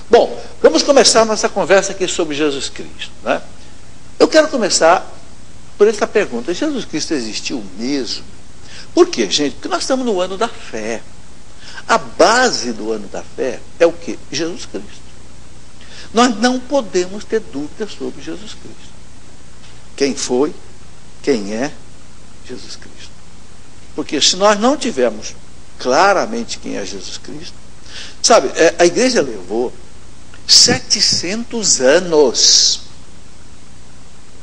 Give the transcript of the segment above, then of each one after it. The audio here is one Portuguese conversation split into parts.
Bom, vamos começar a nossa conversa aqui sobre Jesus Cristo, né? Eu quero começar por essa pergunta: Jesus Cristo existiu mesmo? Por quê, gente? Porque nós estamos no ano da fé. A base do ano da fé é o quê? Jesus Cristo. Nós não podemos ter dúvidas sobre Jesus Cristo. Quem foi, quem é Jesus Cristo. Porque se nós não tivermos claramente quem é Jesus Cristo, sabe, a igreja levou 700 anos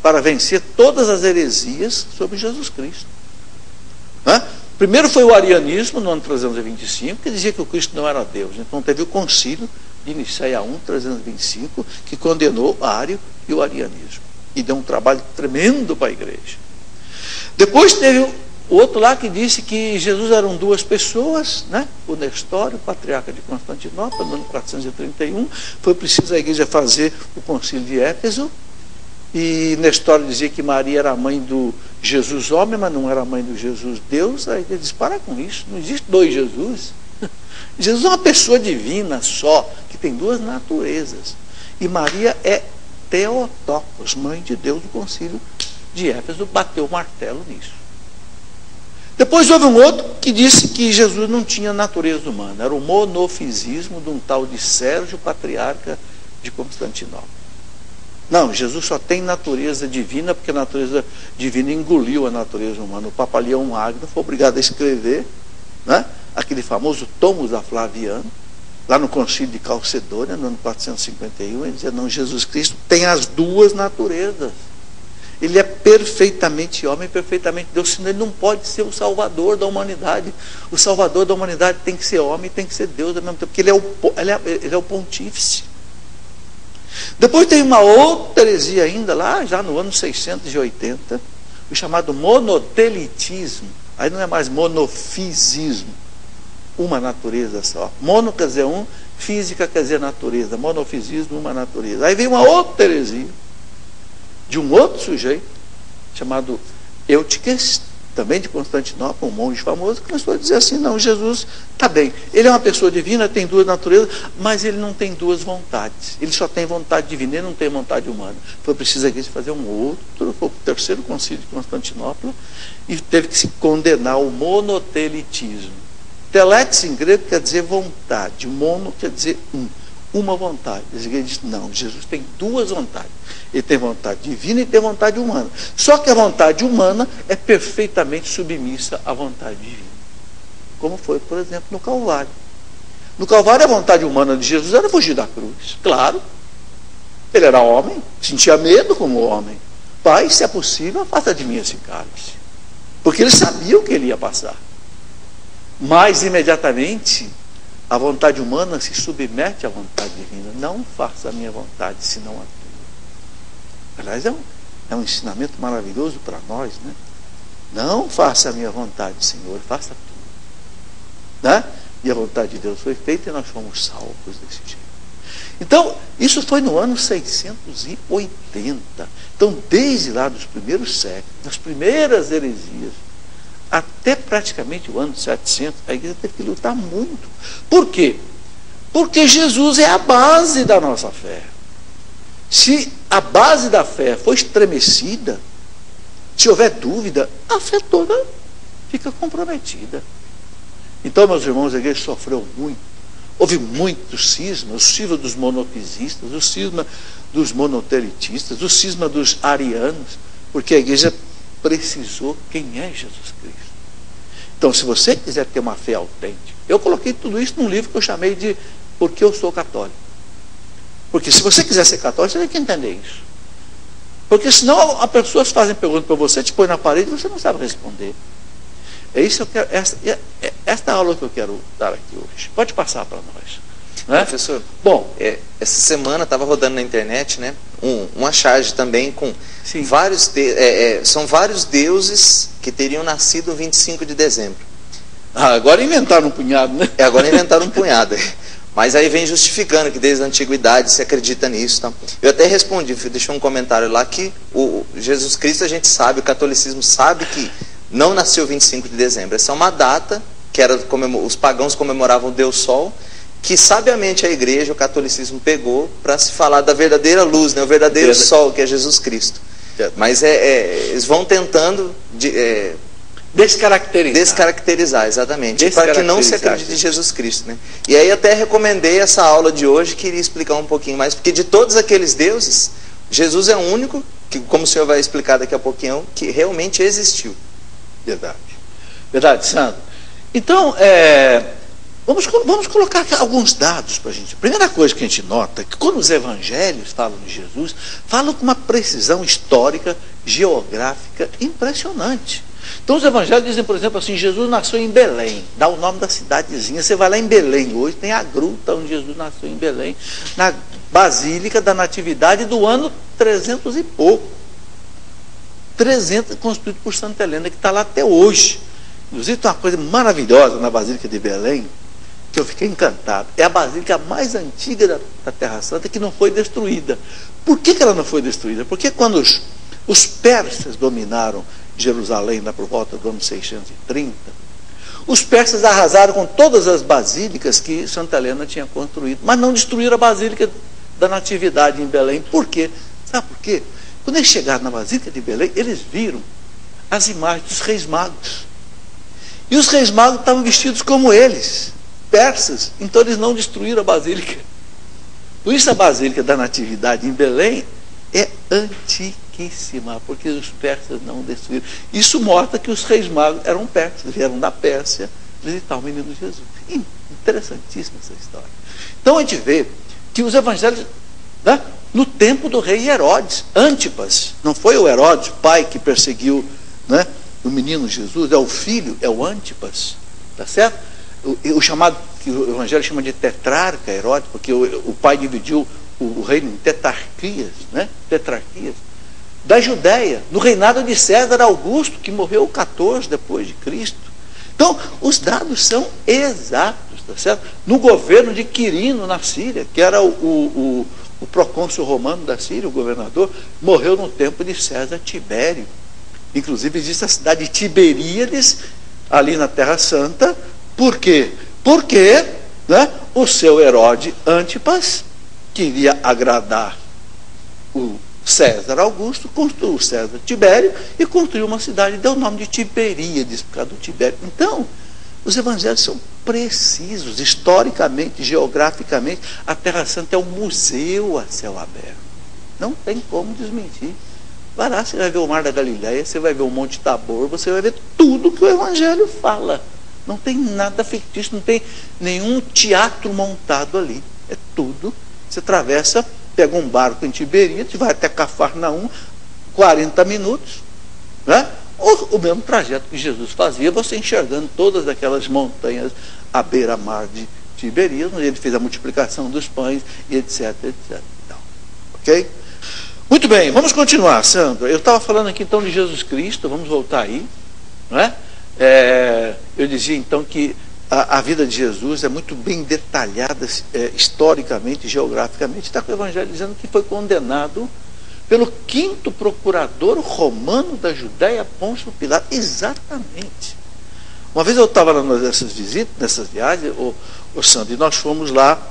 para vencer todas as heresias sobre Jesus Cristo. Né? Primeiro foi o arianismo, no ano 325, que dizia que o Cristo não era Deus. Então teve o concílio de Nicéia 1, 325, que condenou o Ário e o arianismo. E deu um trabalho tremendo para a igreja. Depois teve o outro lá que disse que Jesus eram duas pessoas, né? O Nestório, o patriarca de Constantinopla, no ano 431. Foi preciso a igreja fazer o concílio de Éfeso. E Nestório dizia que Maria era a mãe do Jesus homem, mas não era a mãe do Jesus Deus. Aí ele disse: para com isso, não existe dois Jesus. Jesus é uma pessoa divina só, que tem duas naturezas. E Maria é Theotokos, mãe de Deus. Do concílio de Éfeso bateu o martelo nisso. Depois houve um outro que disse que Jesus não tinha natureza humana. Era o monofisismo de um tal de Sérgio, patriarca de Constantinopla. Não, Jesus só tem natureza divina, porque a natureza divina engoliu a natureza humana. O Papa Leão Magno foi obrigado a escrever, né, aquele famoso Tomos a Flaviano, lá no concílio de Calcedônia, no ano 451, ele dizia: não, Jesus Cristo tem as duas naturezas. Ele é perfeitamente homem, perfeitamente Deus, senão ele não pode ser o salvador da humanidade. O salvador da humanidade tem que ser homem e tem que ser Deus ao mesmo tempo, porque ele é o pontífice. Depois tem uma outra heresia ainda, lá já no ano 680, o chamado monotelitismo. Aí não é mais monofisismo, uma natureza só. Mono quer dizer um, física quer dizer natureza, monofisismo, uma natureza. Aí vem uma outra heresia, de um outro sujeito, chamado Eutiques, também de Constantinopla, um monge famoso, que começou a dizer assim: não, Jesus está bem, ele é uma pessoa divina, tem duas naturezas, mas ele não tem duas vontades, ele só tem vontade divina, ele não tem vontade humana. Foi preciso a igreja fazer um outro, foi o terceiro concílio de Constantinopla, e teve que se condenar o monotelitismo. Teletes em grego quer dizer vontade, mono quer dizer uma vontade. A igreja diz: não, Jesus tem duas vontades. Ele tem vontade divina e tem vontade humana. Só que a vontade humana é perfeitamente submissa à vontade divina. Como foi, por exemplo, no Calvário. No Calvário, a vontade humana de Jesus era fugir da cruz. Claro. Ele era homem, sentia medo como homem. Pai, se é possível, afasta de mim esse cálice. Porque ele sabia o que ele ia passar. Mas, imediatamente, a vontade humana se submete à vontade divina. Não faça a minha vontade, senão a tua. Aliás, é um ensinamento maravilhoso para nós, né? Não faça a minha vontade, Senhor, faça a tua. Né? E a vontade de Deus foi feita e nós fomos salvos desse jeito. Então, isso foi no ano 680. Então, desde lá dos primeiros séculos, das primeiras heresias, até praticamente o ano 700, a igreja teve que lutar muito. Por quê? Porque Jesus é a base da nossa fé. Se a base da fé for estremecida, se houver dúvida, a fé toda fica comprometida. Então, meus irmãos, a igreja sofreu muito. Houve muitos cismas, o cisma dos monofisistas, o cisma dos monotelitistas, o cisma dos arianos, porque a igreja precisou quem é Jesus Cristo. Então, se você quiser ter uma fé autêntica, eu coloquei tudo isso num livro que eu chamei de Porque Eu Sou Católico. Porque se você quiser ser católico, você tem que entender isso. Porque senão as pessoas fazem perguntas para você, te põe na parede e você não sabe responder. É isso que eu quero, esta aula que eu quero dar aqui hoje. Pode passar para nós. Né? Professor, bom, essa semana estava rodando na internet, né, uma charge também com vários, são vários deuses que teriam nascido 25 de dezembro. Agora inventaram um punhado, né? Agora inventaram um punhado. Mas aí vem justificando que desde a antiguidade se acredita nisso. Tá? Eu até respondi, deixei um comentário lá que o Jesus Cristo, a gente sabe, o catolicismo sabe que não nasceu 25 de dezembro. Essa é uma data que era, os pagãos comemoravam o Deus Sol, que sabiamente a igreja, o catolicismo pegou para se falar da verdadeira luz, né? O verdadeiro sol, que é Jesus Cristo. Mas eles vão tentando descaracterizar, exatamente, para que não se acredite em Jesus Cristo, né? E aí até recomendei essa aula de hoje, queria explicar um pouquinho mais, porque de todos aqueles deuses, Jesus é o único, que, como o senhor vai explicar daqui a pouquinho, que realmente existiu. Verdade. Verdade, Sandro. Então, vamos colocar aqui alguns dados para a gente. A primeira coisa que a gente nota é que quando os evangelhos falam de Jesus, falam com uma precisão histórica, geográfica impressionante. Então os evangelhos dizem, por exemplo, assim, Jesus nasceu em Belém, dá o nome da cidadezinha. Você vai lá em Belém hoje, tem a gruta onde Jesus nasceu em Belém, na Basílica da Natividade do ano 300 e pouco. 300, construído por Santa Helena, que está lá até hoje. Inclusive tem uma coisa maravilhosa na Basílica de Belém, que eu fiquei encantado. É a basílica mais antiga da Terra Santa que não foi destruída. Por que ela não foi destruída? Porque quando os persas dominaram Jerusalém lá por volta do ano 630, os persas arrasaram com todas as basílicas que Santa Helena tinha construído, mas não destruíram a Basílica da Natividade em Belém. Por quê? Sabe por quê? Quando eles chegaram na Basílica de Belém, eles viram as imagens dos reis magos. E os reis magos estavam vestidos como eles, persas. Então eles não destruíram a Basílica. Por isso a Basílica da Natividade em Belém é antiquíssima, porque os persas não destruíram. Isso mostra que os reis magos eram persas, vieram da Pérsia visitar o menino Jesus. Interessantíssima essa história. Então a gente vê que os evangelhos, né, no tempo do rei Herodes, Antipas, não foi o Herodes, pai, que perseguiu, né, o menino Jesus, é o filho, é o Antipas, tá certo? O chamado, que o evangelho chama de tetrarca Herodes, porque o pai dividiu o reino em tetrarquias, né? Tetrarquias, da Judéia, no reinado de César Augusto, que morreu 14 depois de Cristo. Então, os dados são exatos, tá certo? No governo de Quirino, na Síria, que era o procônsul romano da Síria, o governador, morreu no tempo de César Tibério. Inclusive existe a cidade de Tiberíades, ali na Terra Santa. Por quê? Porque, né, o seu Herodes Antipas queria agradar o César Augusto, construiu o César Tibério e construiu uma cidade, deu o nome de Tiberíades, por causa do Tibério. Então, os evangelhos são precisos, historicamente, geograficamente. A Terra Santa é um museu a céu aberto. Não tem como desmentir. Vai lá, você vai ver o Mar da Galileia, você vai ver o Monte Tabor, você vai ver tudo que o evangelho fala. Não tem nada fictício, não tem nenhum teatro montado ali. É tudo. Você atravessa, pega um barco em Tiberíades, vai até Cafarnaum, 40 minutos, né? O mesmo trajeto que Jesus fazia, você enxergando todas aquelas montanhas à beira-mar de Tiberíades, onde ele fez a multiplicação dos pães, e etc, etc. Então, ok? Muito bem, vamos continuar, Sandro. Eu estava falando aqui então de Jesus Cristo, vamos voltar aí, não é? Eu dizia então que a vida de Jesus é muito bem detalhada historicamente, geograficamente. Está com o evangelho dizendo que foi condenado pelo 5º procurador romano da Judéia, Pôncio Pilatos. Exatamente. Uma vez eu estava nessas visitas, nessas viagens, Sandro, e nós fomos lá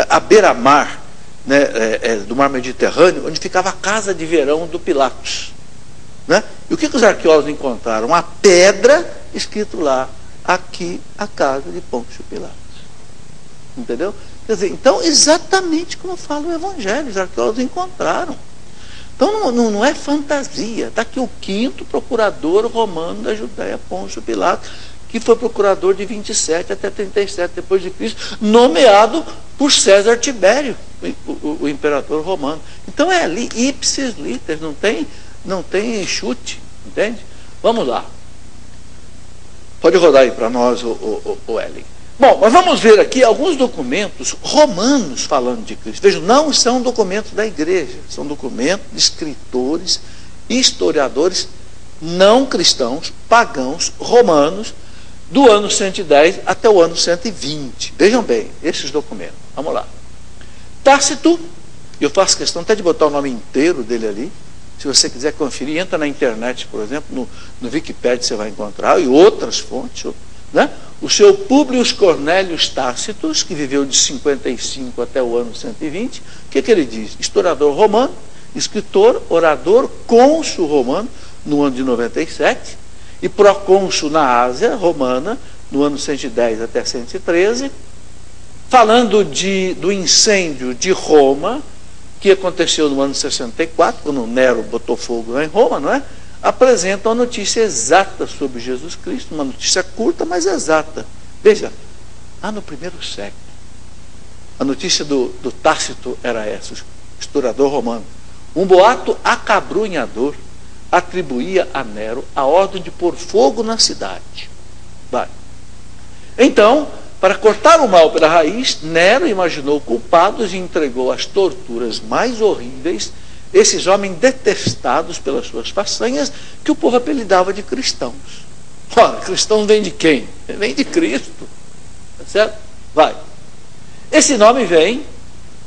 à beira-mar, né, do mar Mediterrâneo, onde ficava a casa de verão do Pilatos, né? E o que os arqueólogos encontraram? Uma pedra escrito lá: aqui a casa de Pôncio Pilatos. Entendeu? Quer dizer, então, exatamente como fala o evangelho, os arqueólogos encontraram. Então não é fantasia. Está aqui o 5º procurador romano da Judéia, Pôncio Pilatos, que foi procurador de 27 até 37 depois de Cristo, nomeado por César Tibério, o imperador romano. Então é ali, ipsis literis, não tem chute, entende? Vamos lá. Pode rodar aí para nós, o Ellen. Bom, mas vamos ver aqui alguns documentos romanos falando de Cristo. Vejam, não são documentos da igreja, são documentos de escritores, historiadores não cristãos, pagãos, romanos, do ano 110 até o ano 120. Vejam bem, esses documentos. Vamos lá. Tácito, eu faço questão até de botar o nome inteiro dele ali. Se você quiser conferir, entra na internet, por exemplo, no Wikipedia você vai encontrar, e outras fontes, né? o seu Públio Cornélios Tácitos, que viveu de 55 até o ano 120, o que ele diz? Historiador romano, escritor, orador, cônsul romano, no ano de 97, e procônsul na Ásia romana, no ano 110 até 113, falando do incêndio de Roma, que aconteceu no ano 64, quando Nero botou fogo lá em Roma, não é? Apresenta uma notícia exata sobre Jesus Cristo, uma notícia curta, mas exata. Veja, lá no primeiro século, a notícia do Tácito era essa, historiador romano. Um boato acabrunhador atribuía a Nero a ordem de pôr fogo na cidade. Vai. Então, para cortar o mal pela raiz, Nero imaginou culpados e entregou às torturas mais horríveis esses homens detestados pelas suas façanhas, que o povo apelidava de cristãos. Ora, cristão vem de quem? Vem de Cristo. Tá certo? Vai. Esse nome vem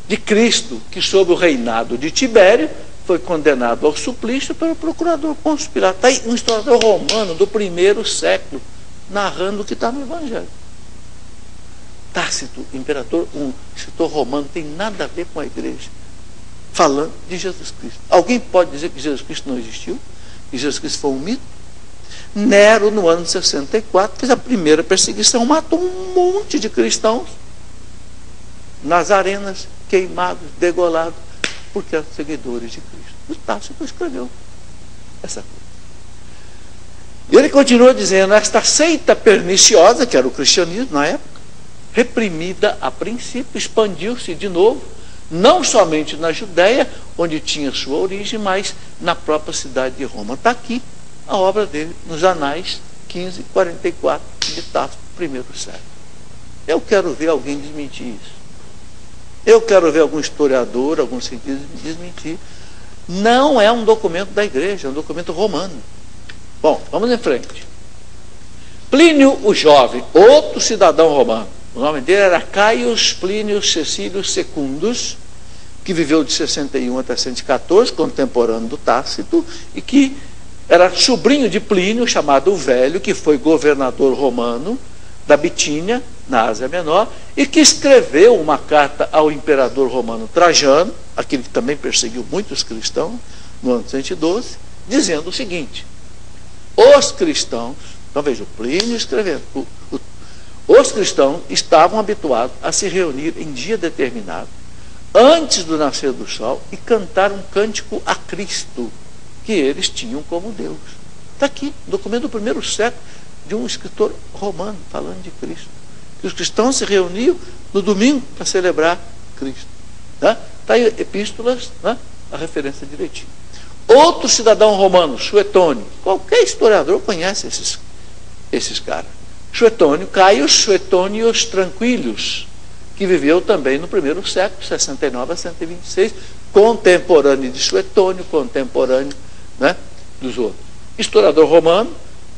de Cristo, que sob o reinado de Tibério foi condenado ao suplício pelo procurador Pôncio Pilato. Está aí um historiador romano do primeiro século, narrando o que está no Evangelho. Tácito, imperador, um escritor romano, tem nada a ver com a igreja, falando de Jesus Cristo. Alguém pode dizer que Jesus Cristo não existiu? Que Jesus Cristo foi um mito? Nero, no ano de 64, fez a primeira perseguição, matou um monte de cristãos nas arenas, queimados, degolados, porque eram seguidores de Cristo. O Tácito escreveu essa coisa. E ele continua dizendo, esta seita perniciosa, que era o cristianismo na época, reprimida a princípio, expandiu-se de novo, não somente na Judéia, onde tinha sua origem, mas na própria cidade de Roma. Está aqui a obra dele, nos Anais 1544 de Tácito, primeiro século. Eu quero ver alguém desmentir isso. Eu quero ver algum historiador, algum cientista desmentir. Não é um documento da igreja, é um documento romano. Bom, vamos em frente. Plínio o Jovem, outro cidadão romano. O nome dele era Caius Plínius Cecílius Secundus, que viveu de 61 até 114, contemporâneo do Tácito, e que era sobrinho de Plínio, chamado o Velho, que foi governador romano da Bitínia, na Ásia Menor, e que escreveu uma carta ao imperador romano Trajano, aquele que também perseguiu muitos cristãos, no ano 112, dizendo o seguinte: os cristãos, então veja, o Plínio escrevendo, os cristãos estavam habituados a se reunir em dia determinado, antes do nascer do sol, e cantar um cântico a Cristo, que eles tinham como Deus. Está aqui, documento do primeiro século, de um escritor romano, falando de Cristo. Que os cristãos se reuniam no domingo para celebrar Cristo. Está aí epístolas, a referência direitinho. Outro cidadão romano, Suetônio, qualquer historiador conhece esses caras. Suetônio, Caius Suetônios Tranquilos, que viveu também no primeiro século, 69 a 126, contemporâneo de Suetônio, contemporâneo dos outros. Historiador romano,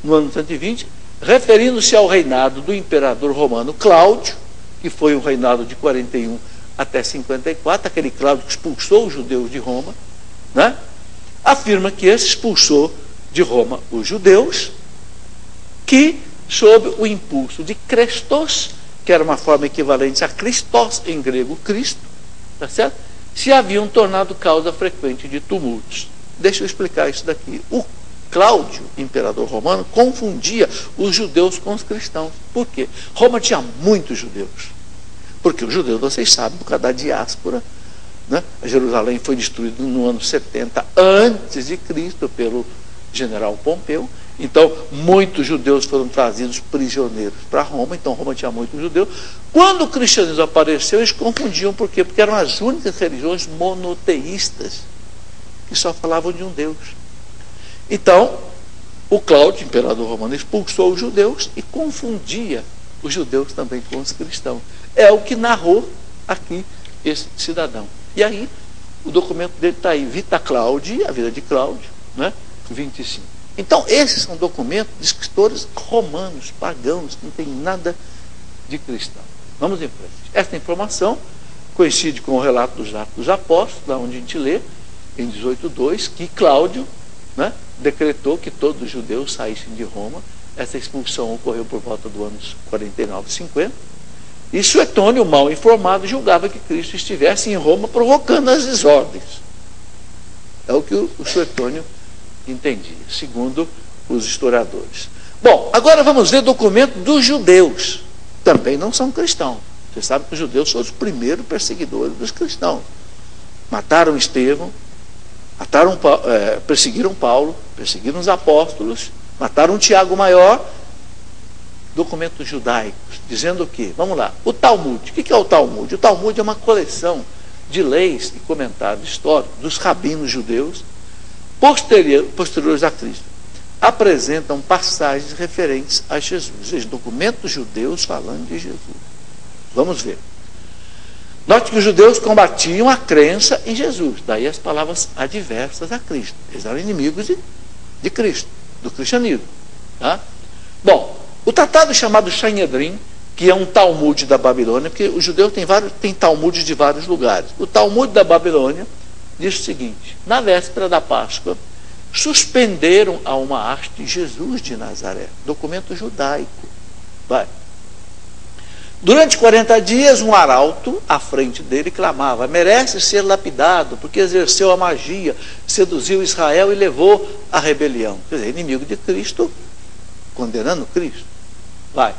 no ano 120, referindo-se ao reinado do imperador romano Cláudio, que foi um reinado de 41 até 54, aquele Cláudio que expulsou os judeus de Roma, afirma que esse expulsou de Roma os judeus, que, sob o impulso de Crestos, que era uma forma equivalente a Christos em grego, Cristo, tá certo? Se haviam tornado causa frequente de tumultos. Deixa eu explicar isso daqui. O Cláudio, imperador romano, confundia os judeus com os cristãos. Por quê? Roma tinha muitos judeus. Porque os judeus, vocês sabem, por causa da diáspora, Jerusalém foi destruído no ano 70 antes de Cristo pelo general Pompeu. Então, muitos judeus foram trazidos prisioneiros para Roma. Então, Roma tinha muitos judeus. Quando o cristianismo apareceu, eles confundiam. Por quê? Porque eram as únicas religiões monoteístas que só falavam de um Deus. Então, o Cláudio, imperador romano, expulsou os judeus e confundia os judeus também com os cristãos. É o que narrou aqui esse cidadão. E aí, o documento dele está aí, Vita Claudi, a vida de Cláudio, 25. Então, esses são documentos de escritores romanos, pagãos, que não tem nada de cristão. Vamos em frente. Esta informação coincide com o relato dos Atos dos Apóstolos, lá onde a gente lê, em 18:2, que Cláudio decretou que todos os judeus saíssem de Roma. Essa expulsão ocorreu por volta do anos 49, 50. E Suetônio, mal informado, julgava que Cristo estivesse em Roma provocando as desordens. É o que o Suetônio entendia, segundo os historiadores. Bom, agora vamos ver documento dos judeus. Também não são cristãos. Você sabe que os judeus são os primeiros perseguidores dos cristãos. Mataram Estevão, perseguiram Paulo, perseguiram os apóstolos, mataram Tiago Maior. Documentos judaicos, dizendo o quê? Vamos lá, o Talmud. O que é o Talmud? O Talmud é uma coleção de leis e comentários históricos dos rabinos judeus posteriores a Cristo. Apresentam passagens referentes a Jesus, ou seja, documentos judeus falando de Jesus. Vamos ver. Note que os judeus combatiam a crença em Jesus, daí as palavras adversas a Cristo. Eles eram inimigos de Cristo, do cristianismo. Tá? Bom, o tratado chamado Sanhedrin, que é um Talmud da Babilônia, porque os judeus têm Talmudes de vários lugares. O Talmud da Babilônia diz o seguinte: na véspera da Páscoa, suspenderam a uma haste Jesus de Nazaré, documento judaico. Vai. Durante 40 dias, um arauto à frente dele clamava: merece ser lapidado, porque exerceu a magia, seduziu Israel e levou à rebelião. Quer dizer, inimigo de Cristo, condenando Cristo. Vai.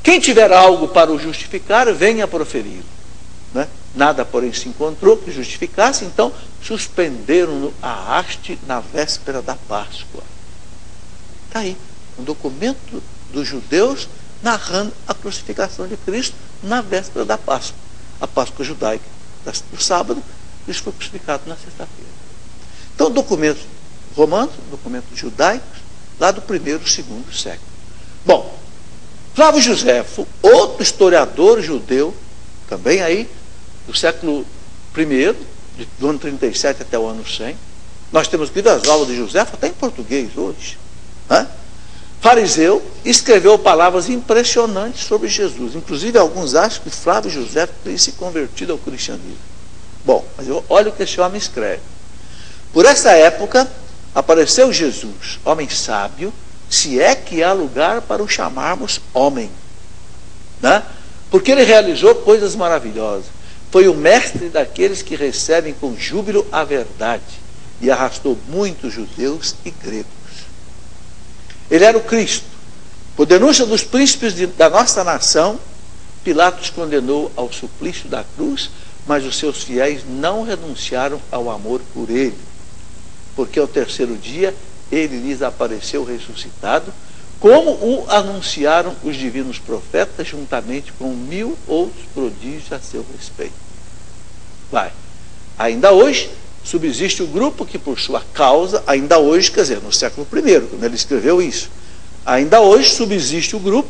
Quem tiver algo para o justificar, venha proferir. Né? Nada, porém, se encontrou que justificasse, então suspenderam a haste na véspera da Páscoa. Está aí, um documento dos judeus narrando a crucificação de Cristo na véspera da Páscoa. A Páscoa judaica do sábado, Cristo foi crucificado na sexta-feira. Então, documentos romanos, documentos judaicos, lá do primeiro e segundo século. Bom, Flávio Josefo, outro historiador judeu, também aí, do século I, do ano 37 até o ano 100. Nós temos lido as aulas de Josefo até em português hoje. Né? Fariseu, escreveu palavras impressionantes sobre Jesus. Inclusive, alguns acham que Flávio Josefo teria se convertido ao cristianismo. Bom, mas olha o que esse homem escreve. Por essa época, apareceu Jesus, homem sábio, se é que há lugar para o chamarmos homem. Né? Porque ele realizou coisas maravilhosas. Foi o mestre daqueles que recebem com júbilo a verdade e arrastou muitos judeus e gregos. Ele era o Cristo. Por denúncia dos príncipes da nossa nação, Pilatos condenou ao suplício da cruz, mas os seus fiéis não renunciaram ao amor por ele, porque ao terceiro dia ele lhes apareceu ressuscitado, como o anunciaram os divinos profetas, juntamente com 1000 outros prodígios a seu respeito. Vai. Ainda hoje, subsiste o grupo que, por sua causa, ainda hoje, quer dizer, no século I, quando ele escreveu isso, ainda hoje subsiste o grupo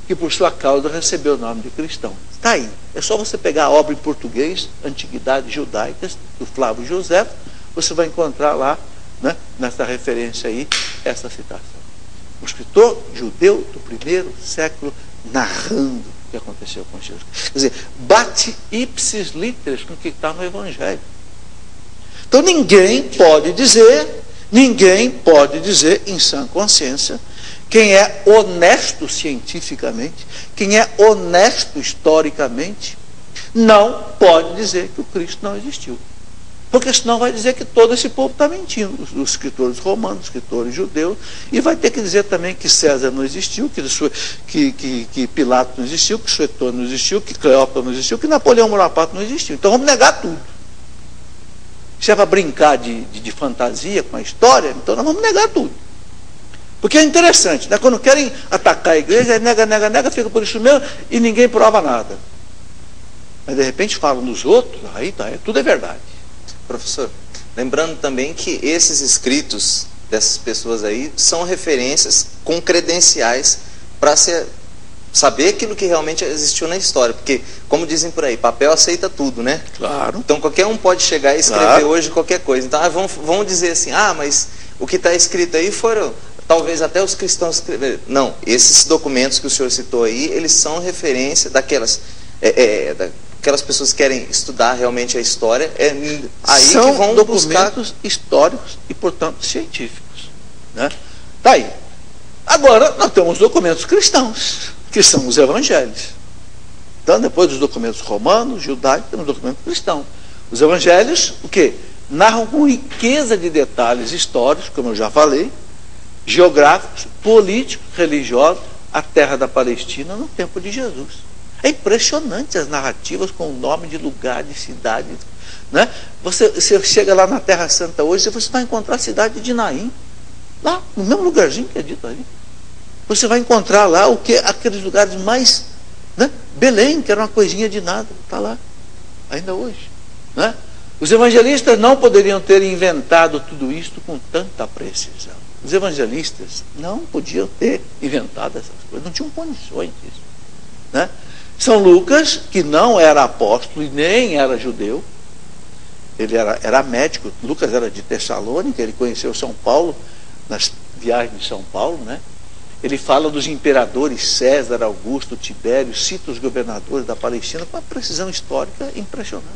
que, por sua causa, recebeu o nome de cristão. Está aí. É só você pegar a obra em português, Antiguidades Judaicas, do Flávio Josefo, você vai encontrar lá, né, nessa referência aí, essa citação. Um escritor judeu do primeiro século narrando o que aconteceu com Jesus. Quer dizer, bate ipsis literis com o que está no Evangelho. Então ninguém pode dizer em sã consciência, quem é honesto cientificamente, quem é honesto historicamente, não pode dizer que o Cristo não existiu. Porque senão vai dizer que todo esse povo está mentindo, os escritores romanos, os escritores judeus, e vai ter que dizer também que César não existiu, que Pilatos não existiu, que Suetônio não existiu, que Cleópatra não existiu, que Napoleão Bonaparte não existiu. Então vamos negar tudo. Se é para brincar de fantasia com a história, então nós vamos negar tudo. Porque é interessante, né? Quando querem atacar a igreja, nega, fica por isso mesmo, e ninguém prova nada. Mas de repente falam dos outros, aí tá, tudo é verdade. Professor, lembrando também que esses escritos dessas pessoas aí são referências com credenciais para saber aquilo que realmente existiu na história. Porque, como dizem por aí, papel aceita tudo, né? Claro. Então qualquer um pode chegar e escrever hoje qualquer coisa. Então vamos dizer assim, mas o que está escrito aí foram, talvez até os cristãos escreveram. Não, esses documentos que o senhor citou aí, eles são referência daquelas pessoas que querem estudar realmente a história, aí são que vão documentos históricos e, portanto, científicos. Né? Tá aí. Agora, nós temos documentos cristãos, que são os evangelhos. Então, depois dos documentos romanos, judaicos, temos documentos cristãos. Os evangelhos, o quê? Narram com riqueza de detalhes históricos, como eu já falei, geográficos, políticos, religiosos, a terra da Palestina no tempo de Jesus. É impressionante as narrativas com o nome de lugar, de cidade. Né? Você chega lá na Terra Santa hoje, você vai encontrar a cidade de Naim, lá, no mesmo lugarzinho que é dito ali. Você vai encontrar lá o que aqueles lugares mais... Né? Belém, que era uma coisinha de nada, está lá, ainda hoje. Né? Os evangelistas não poderiam ter inventado tudo isto com tanta precisão. Os evangelistas não podiam ter inventado essas coisas, não tinham condições disso. Né? São Lucas, que não era apóstolo e nem era judeu, ele era médico. Lucas era de Tessalônica, ele conheceu São Paulo nas viagens de São Paulo, né? Ele fala dos imperadores César, Augusto, Tibério, cita os governadores da Palestina com uma precisão histórica impressionante.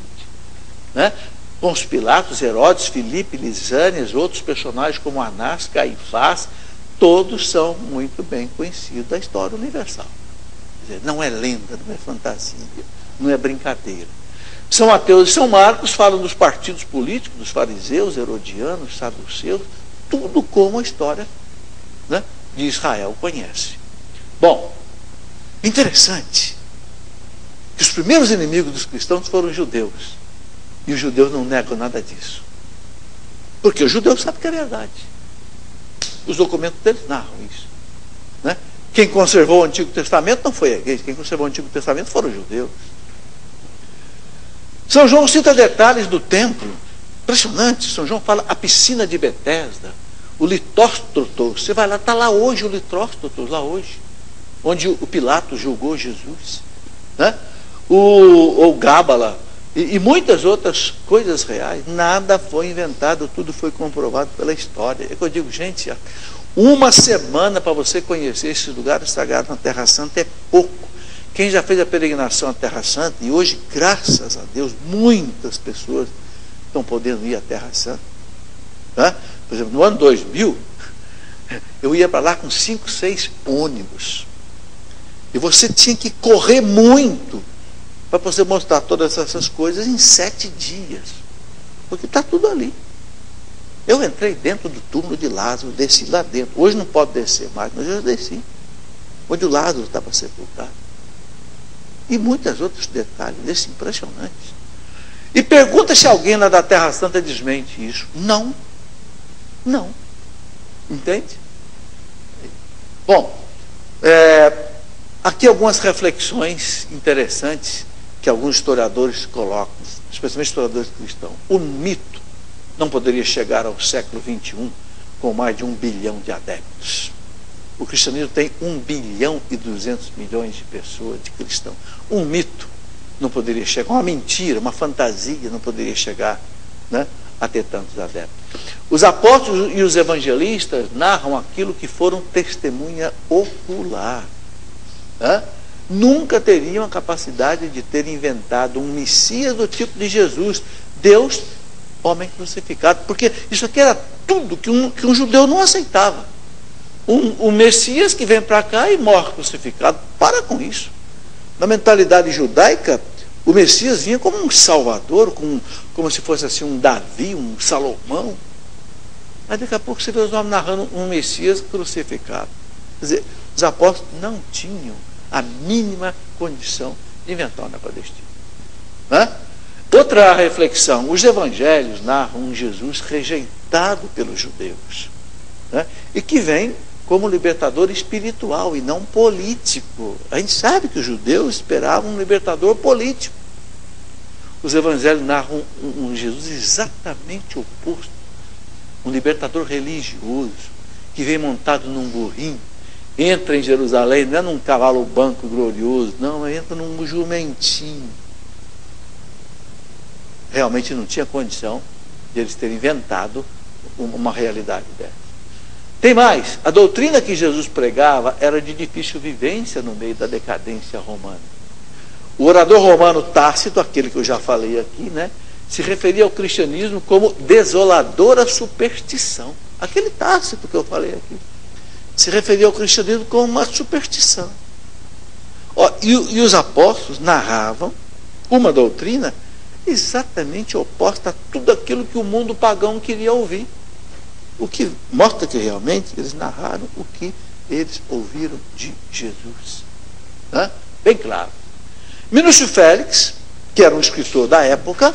Né? Pôncio Pilatos, Herodes, Filipe, Lisânias, outros personagens como Anás, Caifás, todos são muito bem conhecidos da história universal. Quer dizer, não é lenda, não é fantasia, não é brincadeira. São Mateus e São Marcos falam dos partidos políticos, dos fariseus, herodianos, saduceus, tudo como a história, né, de Israel conhece. Bom, interessante que os primeiros inimigos dos cristãos foram os judeus. E os judeus não negam nada disso. Porque os judeus sabem que é verdade. Os documentos deles narram isso. Né? Quem conservou o Antigo Testamento não foi a igreja. Quem conservou o Antigo Testamento foram os judeus. São João cita detalhes do templo. Impressionante. São João fala a piscina de Betesda, o Litóstrotos. Você vai lá, está lá hoje o Litóstrotos, lá hoje. Onde o Pilatos julgou Jesus. Né? O Gábala. E muitas outras coisas reais. Nada foi inventado, tudo foi comprovado pela história. É que eu digo, gente, uma semana para você conhecer esses lugares sagrados na Terra Santa é pouco. Quem já fez a peregrinação à Terra Santa, e hoje, graças a Deus, muitas pessoas estão podendo ir à Terra Santa. Tá? Por exemplo, no ano 2000, eu ia para lá com 5, 6 ônibus. E você tinha que correr muito para você mostrar todas essas coisas em 7 dias. Porque está tudo ali. Eu entrei dentro do túmulo de Lázaro, desci lá dentro. Hoje não pode descer mais, mas eu já desci. Onde o Lázaro estava sepultado. E muitos outros detalhes desses impressionantes. E pergunta se alguém lá da Terra Santa desmente isso. Não. Não. Entende? Bom, aqui algumas reflexões interessantes que alguns historiadores colocam, especialmente historiadores cristãos. O mito não poderia chegar ao século XXI com mais de 1 bilhão de adeptos. O cristianismo tem 1 bilhão e 200 milhões de pessoas, de cristãos. Um mito não poderia chegar, uma mentira, uma fantasia não poderia chegar, né, a ter tantos adeptos. Os apóstolos e os evangelistas narram aquilo que foram testemunha ocular. Né? Nunca teriam a capacidade de ter inventado um Messias do tipo de Jesus, Deus, homem crucificado, porque isso aqui era tudo que um judeu não aceitava. Um Messias que vem para cá e morre crucificado. Para com isso. Na mentalidade judaica, o Messias vinha como um salvador, como se fosse assim um Davi, um Salomão. Mas daqui a pouco você vê os homens narrando um Messias crucificado. Quer dizer, os apóstolos não tinham a mínima condição de inventar uma Palestina. Né? Outra reflexão, os evangelhos narram um Jesus rejeitado pelos judeus, né? E que vem como libertador espiritual e não político. A gente sabe que os judeus esperavam um libertador político. Os evangelhos narram um Jesus exatamente oposto, um libertador religioso, que vem montado num burrinho, entra em Jerusalém, não é num cavalo branco glorioso, não, entra num jumentinho. Realmente não tinha condição de eles terem inventado uma realidade dessa. Tem mais, a doutrina que Jesus pregava era de difícil vivência no meio da decadência romana. O orador romano Tácito, aquele que eu já falei aqui, né, se referia ao cristianismo como desoladora superstição. Aquele Tácito que eu falei aqui. se referia ao cristianismo como uma superstição. E os apóstolos narravam uma doutrina exatamente oposta a tudo aquilo que o mundo pagão queria ouvir. O que mostra que realmente eles narraram o que eles ouviram de Jesus. Bem claro. Minúcio Félix, que era um escritor da época,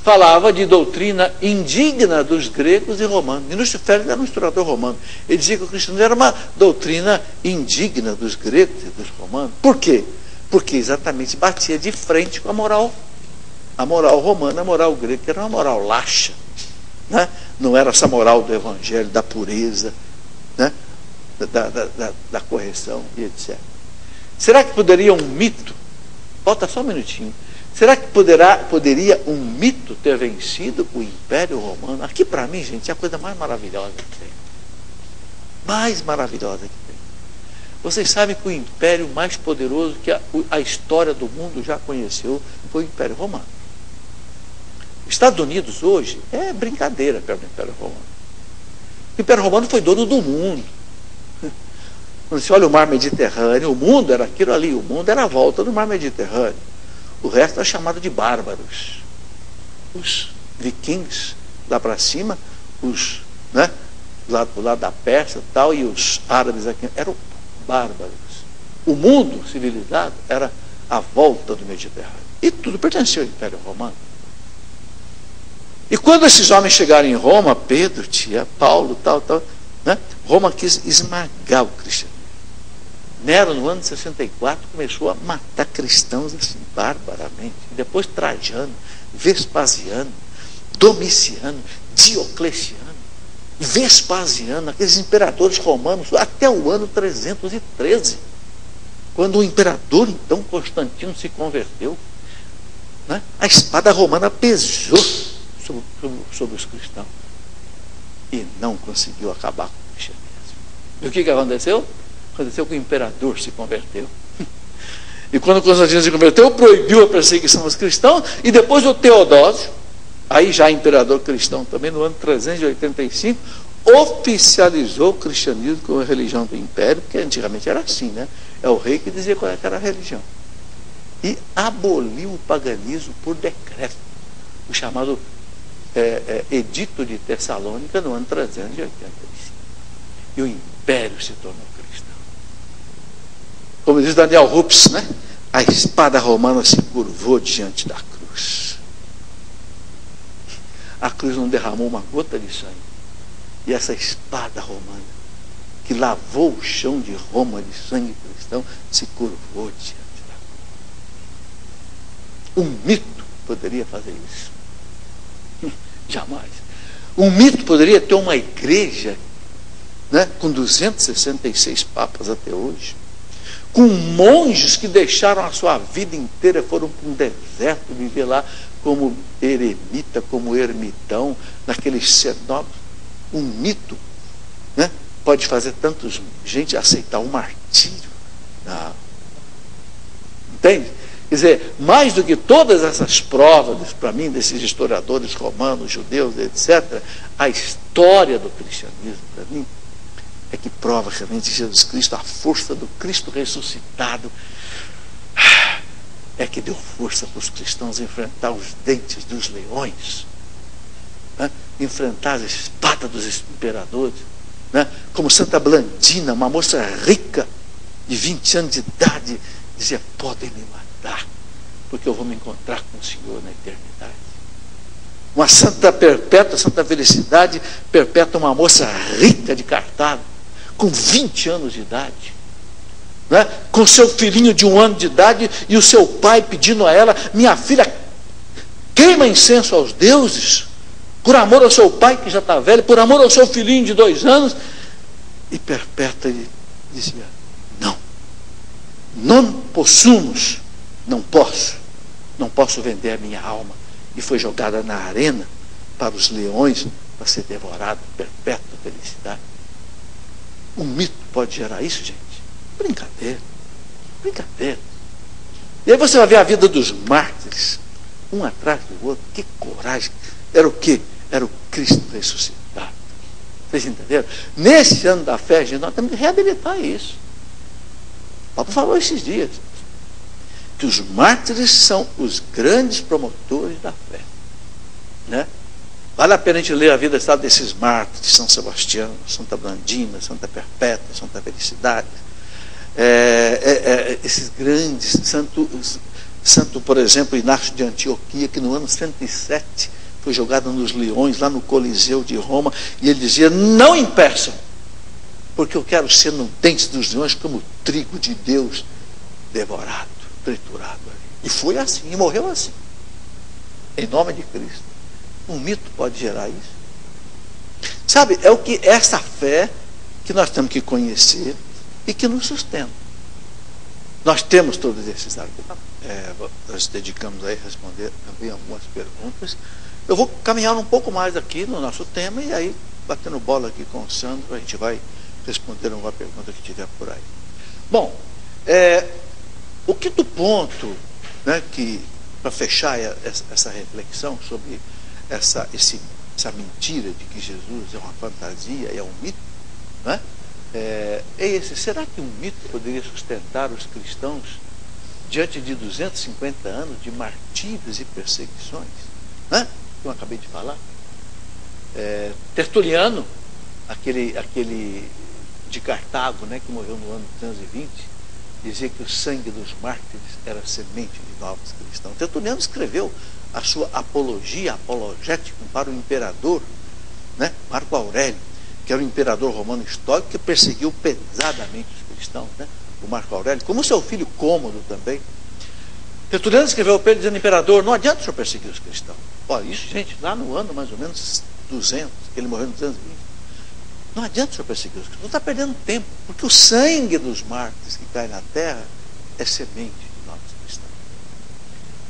falava de doutrina indigna dos gregos e romanos. Minúcio Félix era um historiador romano. Ele dizia que o cristianismo era uma doutrina indigna dos gregos e dos romanos. Por quê? Porque exatamente batia de frente com a moral romana, a moral grega, que era uma moral laxa. Não era essa moral do evangelho, da pureza, da correção e etc. Será que poderia um mito, falta só um minutinho, será que poderia um mito ter vencido o Império Romano? Aqui para mim, gente, é a coisa mais maravilhosa que tem. Mais maravilhosa que tem. Vocês sabem que o império mais poderoso que a história do mundo já conheceu foi o Império Romano. Os Estados Unidos hoje é brincadeira perto do Império Romano. O Império Romano foi dono do mundo. Quando você olha o mar Mediterrâneo, o mundo era aquilo ali, o mundo era a volta do mar Mediterrâneo. O resto era chamado de bárbaros. Os vikings lá para cima, os lá do lado da Pérsia e tal, e os árabes aqui eram bárbaros. O mundo civilizado era a volta do Mediterrâneo. E tudo pertencia ao Império Romano. E quando esses homens chegaram em Roma, Pedro, Paulo, tal, Roma quis esmagar o cristianismo. Nero, no ano de 64, começou a matar cristãos assim, barbaramente. E depois Trajano, Vespasiano, Domiciano, Diocleciano, Vespasiano, aqueles imperadores romanos, até o ano 313, quando o imperador, então, Constantino, se converteu, a espada romana pesou sobre os cristãos e não conseguiu acabar com o cristianismo. E o que aconteceu? Aconteceu que o imperador se converteu. E quando Constantino se converteu, proibiu a perseguição aos cristãos, e depois o Teodósio, aí já imperador cristão também, no ano 385, oficializou o cristianismo como a religião do império, porque antigamente era assim, é o rei que dizia qual era a religião. E aboliu o paganismo por decreto, o chamado Edito de Tessalônica, no ano 385. E o império se tornou cristão. Como diz Daniel Rups, a espada romana se curvou diante da cruz. A cruz não derramou uma gota de sangue. E essa espada romana, que lavou o chão de Roma de sangue cristão, se curvou diante da cruz. Um mito poderia fazer isso? Jamais. Um mito poderia ter uma igreja com 266 papas até hoje, com monges que deixaram a sua vida inteira, foram para um deserto viver lá como eremita, como ermitão, naqueles cenobos. Um mito pode fazer tantos gente aceitar um martírio? Não. Entende? Quer dizer, mais do que todas essas provas, para mim, desses historiadores romanos, judeus, etc., a história do cristianismo, para mim, é que prova realmente Jesus Cristo, a força do Cristo ressuscitado, é que deu força para os cristãos enfrentar os dentes dos leões, enfrentar a espada dos imperadores, como Santa Blandina, uma moça rica, de 20 anos de idade, dizia: podem me matar, porque eu vou me encontrar com o Senhor na eternidade. Uma santa perpétua, santa felicidade perpétua, uma moça rica de Cartago, com 20 anos de idade, com seu filhinho de 1 ano de idade, e o seu pai pedindo a ela: minha filha, queima incenso aos deuses, por amor ao seu pai que já está velho, por amor ao seu filhinho de 2 anos. E Perpétua dizia: não possumos, não posso vender a minha alma. E foi jogada na arena para os leões, para ser devorado. Perpétua felicidade. Um mito pode gerar isso, gente? Brincadeira. E aí você vai ver a vida dos mártires, um atrás do outro. Que coragem. Era o quê? Era o Cristo ressuscitado. Vocês entenderam? Nesse ano da fé, gente, nós temos que reabilitar isso. O Papa falou esses dias que os mártires são os grandes promotores da fé, né? Vale a pena a gente ler a vida, sabe, desses mártires, São Sebastião, Santa Blandina, Santa Perpétua, Santa Felicidade, esses grandes, Santo, por exemplo, Inácio de Antioquia, que no ano 107 foi jogado nos leões, lá no Coliseu de Roma, e ele dizia: não impeçam, porque eu quero ser no dente dos leões como trigo de Deus devorado, triturado ali. E foi assim, e morreu assim, em nome de Cristo. Um mito pode gerar isso? Sabe, é o que essa fé que nós temos que conhecer e que nos sustenta. Nós temos todos esses argumentos. Nós dedicamos aí a responder também algumas perguntas. Eu vou caminhar um pouco mais aqui no nosso tema e aí, batendo bola aqui com o Sandro, a gente vai responder alguma pergunta que tiver por aí. Bom, o quinto ponto, né, que para fechar essa reflexão sobre essa mentira de que Jesus é uma fantasia, é um mito, né? Esse: será que um mito poderia sustentar os cristãos diante de 250 anos de martírios e perseguições, né? Que eu acabei de falar? Tertuliano, aquele de Cartago, né, que morreu no ano 220, dizia que o sangue dos mártires era semente de novos cristãos. Tertuliano escreveu a sua apologia, apologética para o imperador, né, Marco Aurélio, que era o imperador romano histórico que perseguiu pesadamente os cristãos, né, o Marco Aurélio, como o seu filho Cômodo também. Tertuliano escreveu para ele dizendo: imperador, não adianta o senhor perseguir os cristãos. Olha, isso, gente, lá no ano mais ou menos 200, que ele morreu em 220. Não adianta o senhor perseguir os cristãos, não está perdendo tempo, porque o sangue dos mártires que cai na terra é semente de novos cristãos.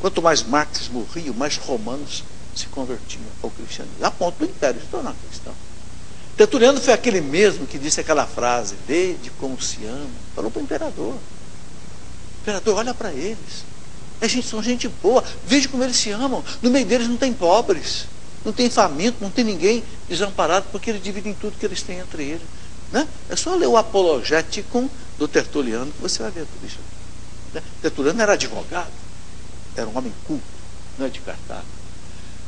Quanto mais mártires morriam, mais romanos se convertiam ao cristianismo, a ponto do império se tornar cristão. Tertuliano foi aquele mesmo que disse aquela frase: vede como se ama. Falou para o imperador: imperador, olha para eles, são gente boa, veja como eles se amam. No meio deles não tem pobres, não tem faminto, não tem ninguém desamparado, porque eles dividem tudo que eles têm entre eles, né? É só ler o Apologéticum do Tertuliano que você vai ver tudo isso, né? Tertuliano era advogado, era um homem culto, não é de Cartago.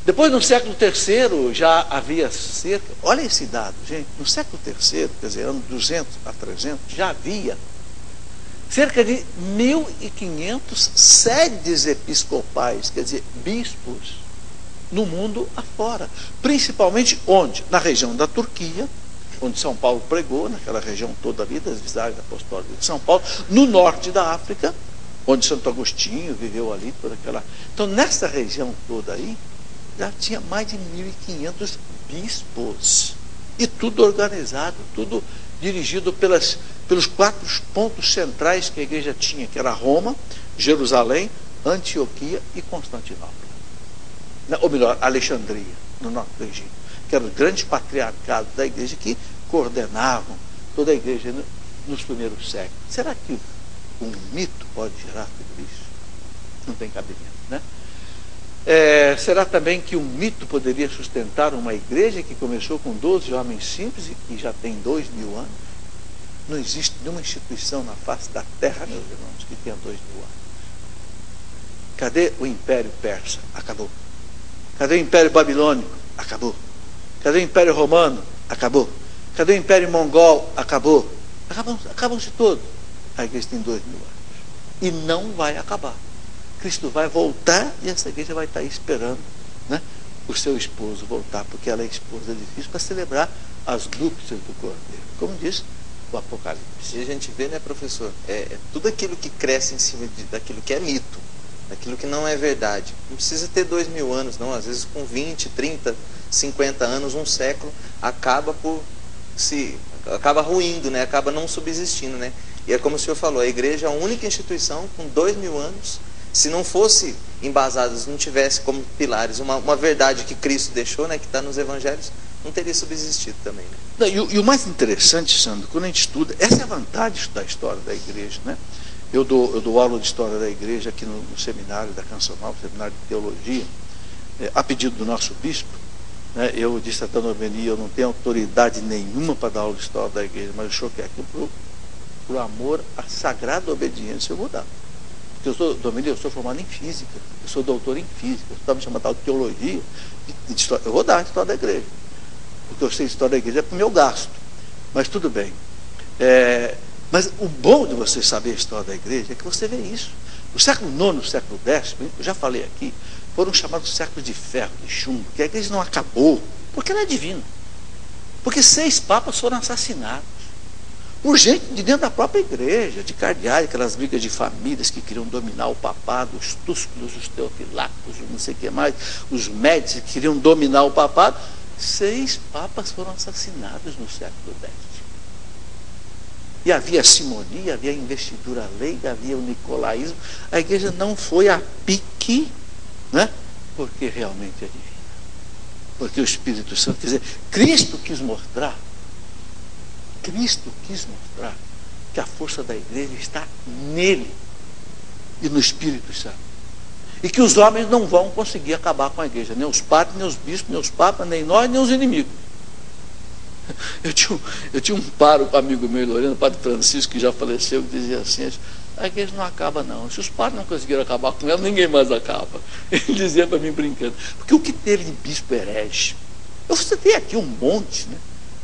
Depois, no século III, já havia cerca, olha esse dado, gente, no século III, quer dizer, ano 200 a 300, já havia cerca de 1.500 sedes episcopais, quer dizer, bispos, no mundo afora. Principalmente onde? Na região da Turquia, onde São Paulo pregou, naquela região toda ali, das visagens apostólicas de São Paulo, no norte da África, onde Santo Agostinho viveu ali, toda aquela. Então, nessa região toda aí, já tinha mais de 1.500 bispos. E tudo organizado, tudo dirigido pelos 4 pontos centrais que a igreja tinha, que era Roma, Jerusalém, Antioquia e Constantinopla. Ou melhor, Alexandria, no norte do Egito, que eram os grandes patriarcados da igreja que coordenavam toda a igreja nos primeiros séculos. Será que um mito pode gerar tudo isso? Não tem cabimento, né? Será também que um mito poderia sustentar uma igreja que começou com 12 homens simples e que já tem 2.000 anos? Não existe nenhuma instituição na face da terra, meus irmãos, que tenha 2.000 anos. Cadê o Império Persa? Acabou. Cadê o Império Babilônico? Acabou. Cadê o Império Romano? Acabou. Cadê o Império Mongol? Acabou. Acabam-se todos. A igreja tem 2.000 anos. E não vai acabar. Cristo vai voltar e essa igreja vai estar aí esperando, né, o seu esposo voltar, porque ela é esposa de Cristo, para celebrar as núpcias do Cordeiro, como diz o Apocalipse. E a gente vê, né, professor, tudo aquilo que cresce em cima daquilo que é mito, daquilo que não é verdade. Não precisa ter 2.000 anos, não. Às vezes com 20, 30, 50 anos, um século, acaba ruindo, né? Acaba não subsistindo, né? E é como o senhor falou, a igreja é a única instituição com 2.000 anos. Se não fosse embasada, se não tivesse como pilares uma verdade que Cristo deixou, né, que está nos evangelhos, não teria subsistido também, né? E o mais interessante, Sandro, quando a gente estuda, essa é a vantagem da história da igreja, né? Eu dou aula de história da igreja aqui no seminário da Canção Nova, seminário de teologia, a pedido do nosso bispo, né? Eu disse até no Aveni, eu não tenho autoridade nenhuma para dar aula de história da igreja, mas o senhor quer que por amor à sagrada obediência eu vou dar. Porque eu sou, Domingos, eu sou formado em física, eu sou doutor em física, você está me chamando de teologia, de história, eu vou dar a história da igreja. Porque eu sei história da igreja é para o meu gasto. Mas tudo bem. Mas o bom de você saber a história da igreja é que você vê isso. No século IX, no século X, eu já falei aqui, foram chamados séculos de ferro, de chumbo, que a igreja não acabou, porque ela é divina. Porque 6 papas foram assassinados por gente de dentro da própria igreja, de cardeais, aquelas brigas de famílias que queriam dominar o papado, os túsculos, os teofilacos, não sei o que mais, os médicos que queriam dominar o papado. 6 papas foram assassinados no século X. E havia a simonia, havia a investidura leiga, havia o nicolaísmo. A igreja não foi a pique, né? Porque realmente é divina. Porque o Espírito Santo, quer dizer, Cristo quis mostrar que a força da igreja está nele e no Espírito Santo. E que os homens não vão conseguir acabar com a igreja, nem os padres, nem os bispos, nem os papas, nem nós, nem os inimigos. Eu tinha um pároco amigo meu, Lorena, o padre Francisco, que já faleceu, que dizia assim: a igreja não acaba não, se os padres não conseguiram acabar com ela, ninguém mais acaba. Ele dizia para mim brincando, porque o que teve de bispo herege, eu citei aqui um monte, né?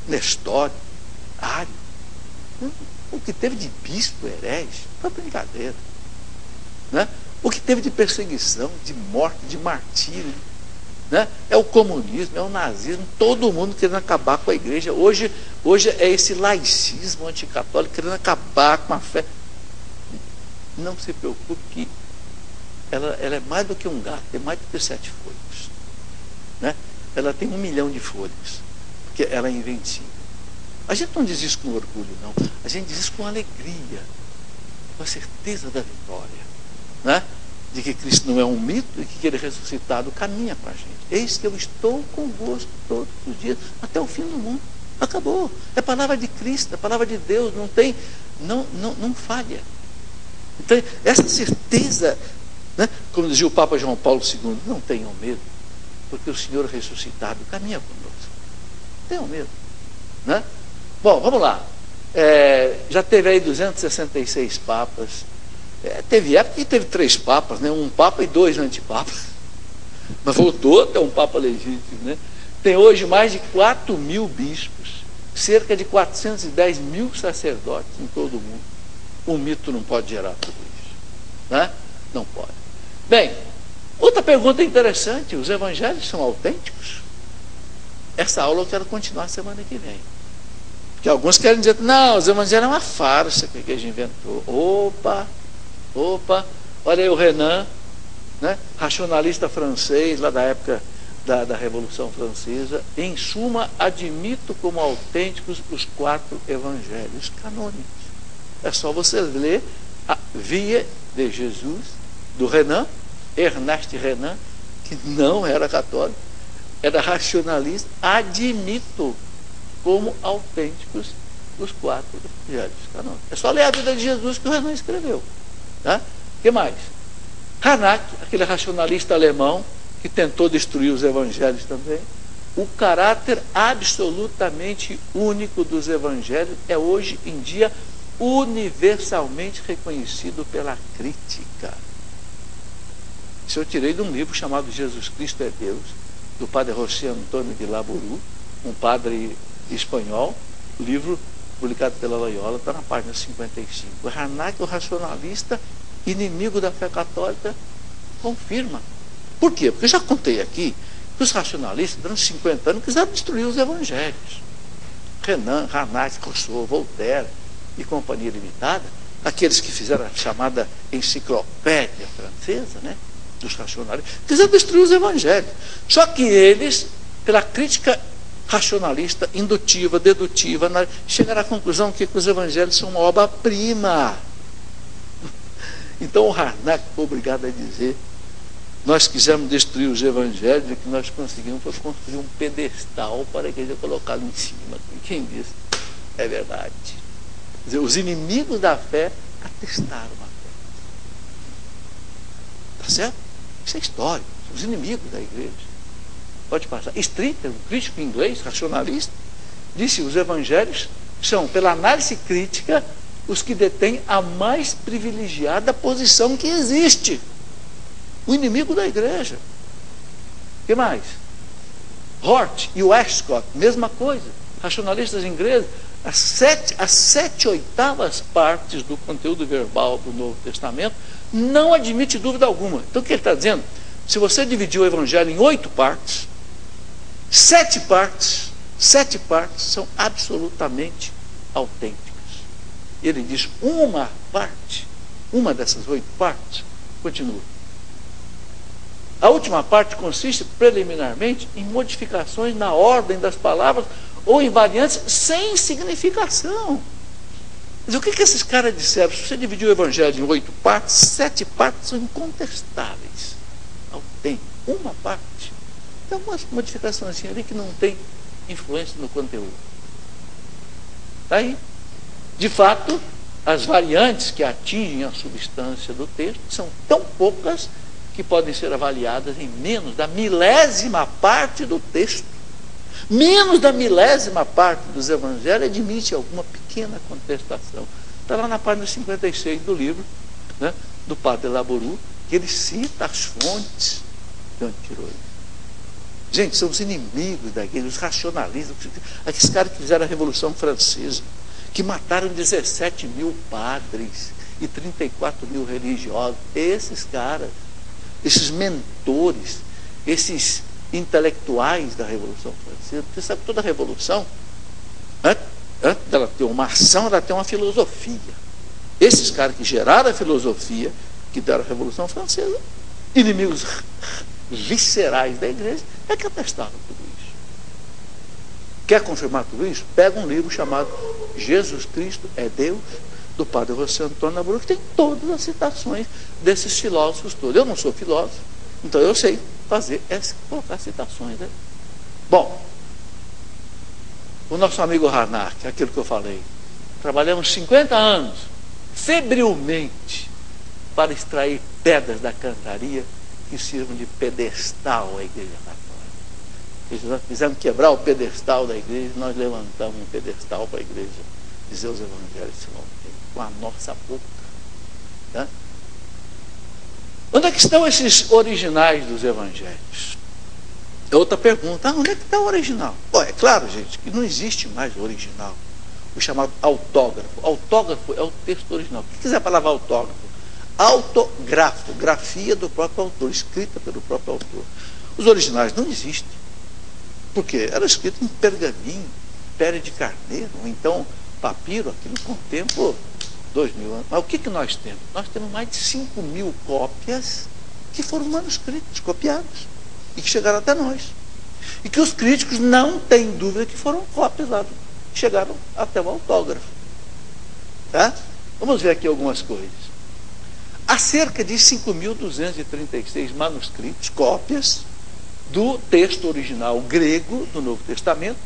Nestório, Ário, né? O que teve de bispo herege foi brincadeira, né? O que teve de perseguição, de morte, de martírio, né? É o comunismo, é o nazismo, todo mundo querendo acabar com a igreja. Hoje é esse laicismo anticatólico querendo acabar com a fé. Não se preocupe que ela é mais do que um gato, é mais do que 7 folhas, né? Ela tem 1 milhão de folhas, porque ela é invencível. A gente não diz isso com orgulho, não. A gente diz isso com alegria, com a certeza da vitória, né? De que Cristo não é um mito e que Ele ressuscitado caminha com a gente. Eis que eu estou convosco todos os dias, até o fim do mundo. Acabou. É a palavra de Cristo, é a palavra de Deus, não falha. Então, essa certeza, né? Como dizia o Papa João Paulo II, não tenham medo, porque o Senhor ressuscitado caminha conosco. Não tenham medo, né? Bom, vamos lá. Já teve aí 266 papas. Teve época que teve 3 papas, né? Um papa e 2 antipapas. Mas voltou até um papa legítimo, né? Tem hoje mais de 4.000 bispos, cerca de 410.000 sacerdotes em todo o mundo. O mito não pode gerar tudo isso, né? Não pode. Bem, outra pergunta interessante: os evangelhos são autênticos? Essa aula eu quero continuar semana que vem. Porque alguns querem dizer, não, os evangelhos é uma farsa que a igreja inventou. Opa, olha aí o Renan, né? Racionalista francês, lá da época da Revolução Francesa. Em suma, admito como autênticos os 4 evangelhos canônicos. É só você ler a Via de Jesus, do Renan, Ernest Renan, que não era católico, era racionalista. Admito como autênticos os 4 evangelhos canônicos. É só ler a vida de Jesus que o Renan escreveu. Tá? O que mais? Harnack, aquele racionalista alemão que tentou destruir os evangelhos também. O caráter absolutamente único dos evangelhos é hoje em dia universalmente reconhecido pela crítica. Isso eu tirei de um livro chamado Jesus Cristo é Deus, do padre José Antônio de Laburu, um padre espanhol, livro publicado pela Loyola, está na página 55. O Harnack, o racionalista, inimigo da fé católica, confirma. Por quê? Porque eu já contei aqui que os racionalistas, durante 50 anos, quiseram destruir os evangelhos. Renan, Harnack, Rousseau, Voltaire e Companhia Limitada, aqueles que fizeram a chamada enciclopédia francesa, né, dos racionalistas, quiseram destruir os evangelhos. Só que eles, pela crítica racionalista, indutiva, dedutiva, chegaram à conclusão que os evangelhos são uma obra-prima. Então o Harnack foi obrigado a dizer: nós quisemos destruir os evangelhos e o que nós conseguimos foi construir um pedestal para a igreja colocá-lo em cima. E quem disse? É verdade. Quer dizer, os inimigos da fé atestaram a fé. Tá certo? Isso é histórico. Os inimigos da igreja. Pode passar. Streeter, um crítico inglês, racionalista, disse: os evangelhos são, pela análise crítica, os que detêm a mais privilegiada posição que existe. O inimigo da igreja. O que mais? Hort e Westcott, mesma coisa. Racionalistas ingleses, as 7/8 partes do conteúdo verbal do Novo Testamento não admite dúvida alguma. Então o que ele está dizendo? Se você dividir o Evangelho em 8 partes, 7 partes são absolutamente autênticas. Ele diz uma parte, uma dessas 8 partes, continua. A última parte consiste preliminarmente em modificações na ordem das palavras ou em variantes sem significação. Mas o que esses caras disseram? Se você dividir o Evangelho em 8 partes, 7 partes são incontestáveis, autênticas. Uma parte tem umas modificações ali que não tem influência no conteúdo. Está aí. De fato, as variantes que atingem a substância do texto são tão poucas que podem ser avaliadas em menos da milésima parte do texto. Menos da milésima parte dos evangelhos admite alguma pequena contestação. Está lá na página 56 do livro, né, do padre Labourou, que ele cita as fontes de onde tirou isso. Gente, são os inimigos da igreja, os racionalistas, aqueles caras que fizeram a Revolução Francesa, que mataram 17 mil padres e 34 mil religiosos. Esses caras, esses mentores, esses intelectuais da Revolução Francesa, você sabe que toda revolução, antes dela ter uma ação, ela tem uma filosofia. Esses caras que geraram a filosofia, que deram a Revolução Francesa, inimigos viscerais da igreja, é que atestaram tudo isso. Quer confirmar tudo isso? Pega um livro chamado Jesus Cristo é Deus, do padre José Antônio Labourou, que tem todas as citações desses filósofos todos. Eu não sou filósofo, então eu sei colocar citações, né? Bom, o nosso amigo Harnack, aquilo que eu falei, trabalhamos 50 anos, febrilmente, para extrair pedras da cantaria que sirvam de pedestal à Igreja Católica. Nós fizemos quebrar o pedestal da igreja, nós levantamos um pedestal para a igreja dizer os evangelhos com a nossa boca. Tá? Onde é que estão esses originais dos evangelhos? É outra pergunta. Onde é que está o original? Bom, é claro, gente, que não existe mais o original, o chamado autógrafo. Autógrafo é o texto original. O que quiser a palavra autógrafo? Autografo, grafia do próprio autor, escrita pelo próprio autor. Os originais não existem. Por quê? Era escrito em pergaminho, pele de carneiro, ou então papiro, aquilo com o tempo, 2000 anos. Mas o que nós temos? Nós temos mais de 5.000 cópias que foram manuscritos, copiados, e que chegaram até nós. E que os críticos não têm dúvida que foram cópias lá, chegaram até o autógrafo. Tá? Vamos ver aqui algumas coisas. Há cerca de 5.236 manuscritos, cópias, do texto original grego do Novo Testamento,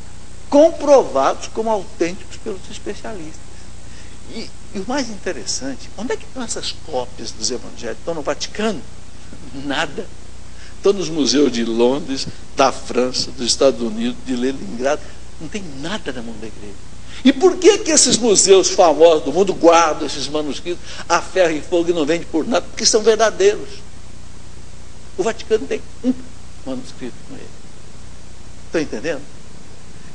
comprovados como autênticos pelos especialistas. E o mais interessante, onde é que estão essas cópias dos evangelhos? Estão no Vaticano? Nada. Estão nos museus de Londres, da França, dos Estados Unidos, de Leningrado. Não tem nada na mão da igreja. E por que esses museus famosos do mundo guardam esses manuscritos a ferro e fogo e não vendem por nada? Porque são verdadeiros. O Vaticano tem um manuscrito com ele. Estão entendendo?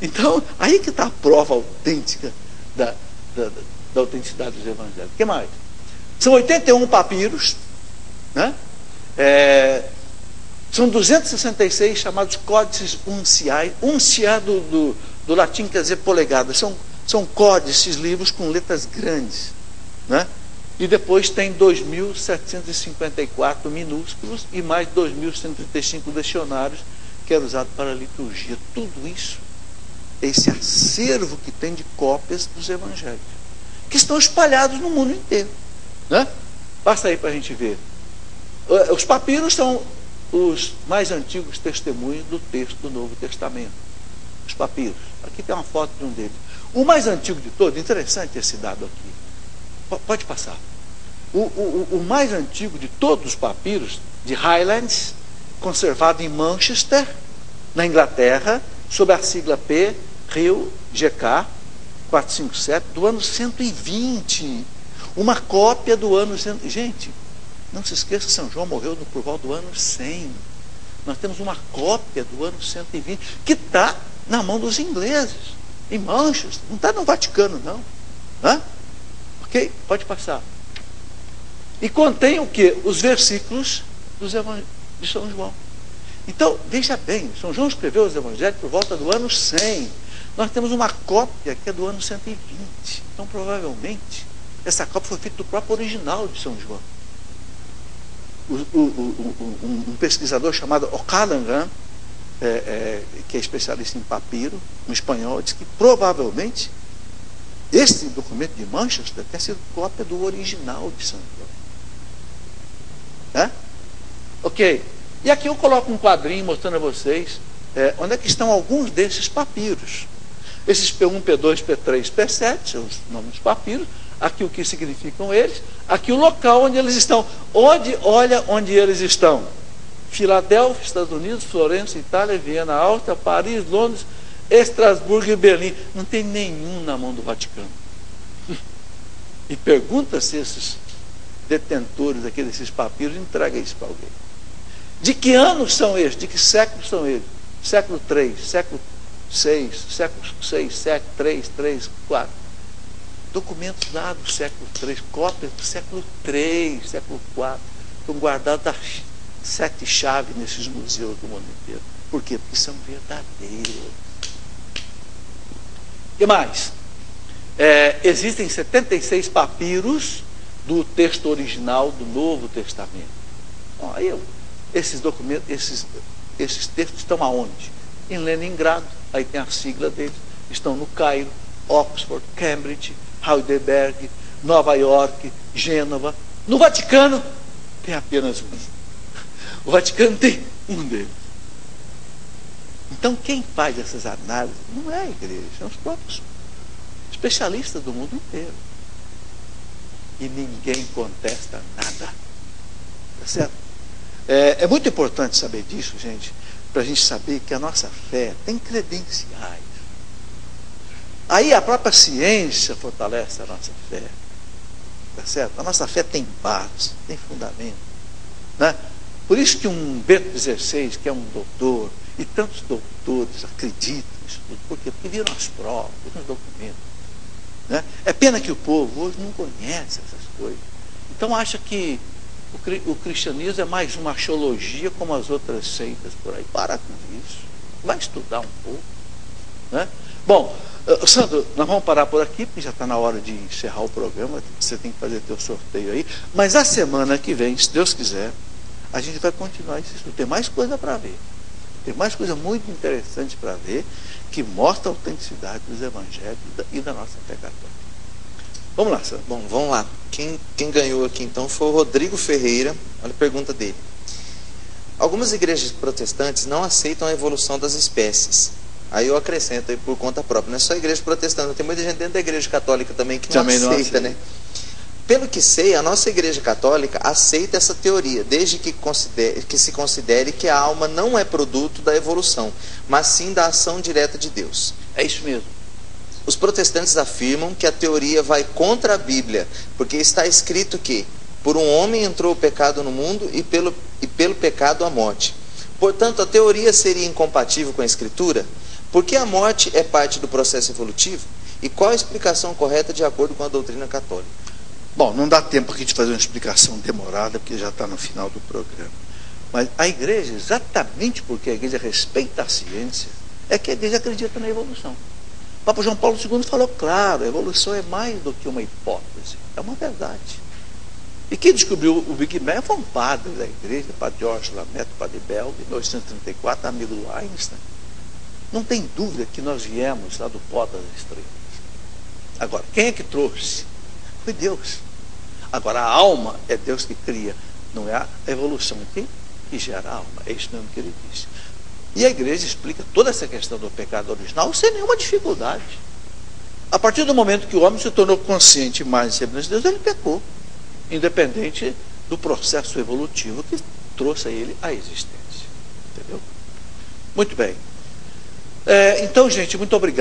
Então, aí que está a prova autêntica da autenticidade dos evangelhos. O que mais? São 81 papiros, né? São 266 chamados códices unciais. Unciar do latim quer dizer polegada. São códices, livros com letras grandes, né? E depois tem 2.754 minúsculos e mais 2.135 lecionários, que era usado para a liturgia. Tudo isso, esse acervo que tem de cópias dos evangelhos, que estão espalhados no mundo inteiro, né? Basta aí para a gente ver. Os papiros são os mais antigos testemunhos do texto do Novo Testamento. Os papiros. Aqui tem uma foto de um deles. O mais antigo de todos, interessante esse dado aqui. Pode passar. O mais antigo de todos os papiros, de Highlands, conservado em Manchester, na Inglaterra, sob a sigla P, Rio GK 457, do ano 120. Uma cópia do ano 100. Gente, não se esqueça que São João morreu por volta do ano 100. Nós temos uma cópia do ano 120, que está na mão dos ingleses, em Manchester. Não está no Vaticano, não. Hã? Ok? Pode passar. E contém o quê? Os versículos de São João. Então, veja bem, São João escreveu os evangelhos por volta do ano 100. Nós temos uma cópia que é do ano 120. Então, provavelmente, essa cópia foi feita do próprio original de São João. Um pesquisador chamado O'Callaghan, que é especialista em papiro, um espanhol, diz que provavelmente esse documento de Manchester tenha sido cópia do original de São João. Ok. E aqui eu coloco um quadrinho mostrando a vocês onde é que estão alguns desses papiros. Esses P1, P2, P3, P7, são os nomes dos papiros. Aqui o que significam eles. Aqui o local onde eles estão. Olha onde eles estão. Filadélfia, Estados Unidos, Florença, Itália, Viena, Áustria, Paris, Londres, Estrasburgo e Berlim. Não tem nenhum na mão do Vaticano. E pergunta se esses detentores aqui desses papiros entregam isso para alguém. De que anos são eles? De que séculos são eles? Século 3, século 6, século 6, 7, 3, 3, 4. Documentos lá do século 3, cópias do século 3, século 4, estão guardadas as 7 chaves nesses museus do mundo inteiro. Por quê? Porque são verdadeiros. O que mais? Existem 76 papiros do texto original do Novo Testamento. Bom, aí esses documentos, esses textos estão aonde? Em Leningrado, aí tem a sigla deles. Estão no Cairo, Oxford, Cambridge, Heidelberg, Nova York, Gênova. No Vaticano tem apenas um. O Vaticano tem um deles. Então quem faz essas análises não é a igreja, são os próprios especialistas do mundo inteiro. E ninguém contesta nada. Tá certo? É muito importante saber disso, gente, para a gente saber que a nossa fé tem credenciais. Aí a própria ciência fortalece a nossa fé. Tá certo? A nossa fé tem base, tem fundamento. Né? Por isso que um Bento XVI, que é um doutor, e tantos doutores acreditam nisso tudo. Por quê? Porque viram as provas, viram os documentos. Né? É pena que o povo hoje não conhece essas coisas. Então acha que o cristianismo é mais uma axiologia como as outras seitas por aí. Para com isso. Vai estudar um pouco. Né? Bom, Sandro, nós vamos parar por aqui, porque já está na hora de encerrar o programa. Você tem que fazer teu sorteio aí. Mas a semana que vem, se Deus quiser, a gente vai continuar esse estudo. Tem mais coisa para ver. Tem mais coisa muito interessante para ver, que mostra a autenticidade dos evangelhos e da nossa fé católica. Vamos lá, Sandro. Bom, vamos lá. Quem ganhou aqui então foi o Rodrigo Ferreira. Olha a pergunta dele. Algumas igrejas protestantes não aceitam a evolução das espécies. Aí eu acrescento aí por conta própria. Não é só a igreja protestante, tem muita gente dentro da igreja católica também que não aceita, né? Pelo que sei, a nossa igreja católica aceita essa teoria, desde que se considere que a alma não é produto da evolução, mas sim da ação direta de Deus. É isso mesmo. Os protestantes afirmam que a teoria vai contra a Bíblia, porque está escrito que por um homem entrou o pecado no mundo e pelo pecado a morte. Portanto, a teoria seria incompatível com a Escritura? Por que a morte é parte do processo evolutivo? E qual a explicação correta de acordo com a doutrina católica? Bom, não dá tempo aqui de fazer uma explicação demorada, porque já está no final do programa. Mas a igreja, exatamente porque a igreja respeita a ciência, é que a igreja acredita na evolução. O Papa João Paulo II falou claro, a evolução é mais do que uma hipótese, é uma verdade. E quem descobriu o Big Bang foi um padre da igreja, o padre George Lamette, padre belga, em 1834, amigo do Einstein. Não tem dúvida que nós viemos lá do pó das estrelas. Agora, quem é que trouxe? Foi Deus. Agora, a alma é Deus que cria, não é a evolução que gera a alma. É isso mesmo que ele disse. E a igreja explica toda essa questão do pecado original sem nenhuma dificuldade. A partir do momento que o homem se tornou consciente mais e semelhante de Deus, ele pecou, independente do processo evolutivo que trouxe a ele a existência. Entendeu? Muito bem. Então, gente, muito obrigado.